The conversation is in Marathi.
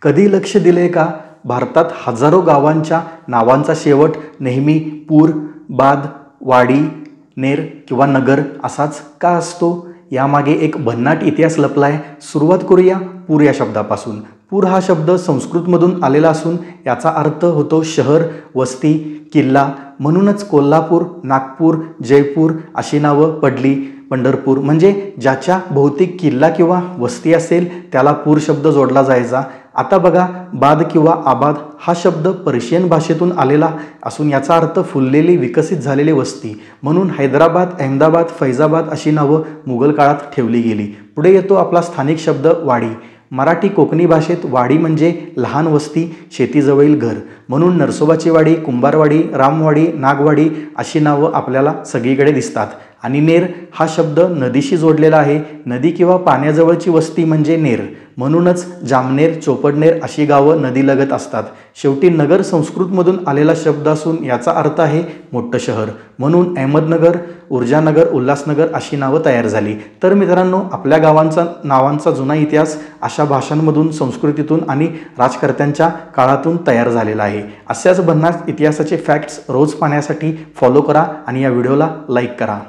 कधी लक्ष दिले का? भारतात हजारो गावांच्या नावांचा शेवट नेहमी पूर, बाद, वाडी, नेर किंवा नगर असाच का असतो? यामागे एक भन्नाट इतिहास लपलाय. सुरुवात करूया पूर या शब्दापासून. पूर हा शब्द संस्कृतमधून आलेला असून याचा अर्थ होतो शहर, वस्ती, किल्ला. म्हणूनच कोल्हापूर, नागपूर, जयपूर अशी नावं पडली. पंढरपूर म्हणजे ज्याच्या भौतिक किल्ला किंवा वस्ती असेल त्याला पूर शब्द जोडला जायचा. आता बघा, बाद किंवा आबाद हा शब्द पर्शियन भाषेतून आलेला असून याचा अर्थ फुललेली, विकसित झालेली वस्ती. म्हणून हैदराबाद, अहमदाबाद, फैजाबाद अशी नावं मुघल काळात ठेवली गेली. पुढे येतो आपला स्थानिक शब्द वाडी. मराठी कोकणी भाषेत वाडी म्हणजे लहान वस्ती, शेतीजवळील घर. म्हणून नरसोबाची वाडी, कुंभारवाडी, रामवाडी, नागवाडी अशी नावं आपल्याला सगळीकडे दिसतात. आणि नेर हा शब्द नदीशी जोडलेला आहे. नदी किंवा पाण्याजवळची वस्ती म्हणजे नेर. म्हणूनच जामनेर, चोपडनेर अशी गावं नदीलगत असतात. शेवटी नगर संस्कृतमधून आलेला शब्द असून याचा अर्थ आहे मोठं शहर. म्हणून अहमदनगर, ऊर्जानगर, उल्हासनगर अशी नावं तयार झाली. तर मित्रांनो, आपल्या नावांचा जुना इतिहास अशा भाषांमधून, संस्कृतीतून आणि राजकर्त्यांच्या काळातून तयार झालेला आहे. अशाच भन्नाट इतिहासाचे फॅक्ट्स रोज पाहण्यासाठी फॉलो करा आणि या व्हिडिओला लाईक करा.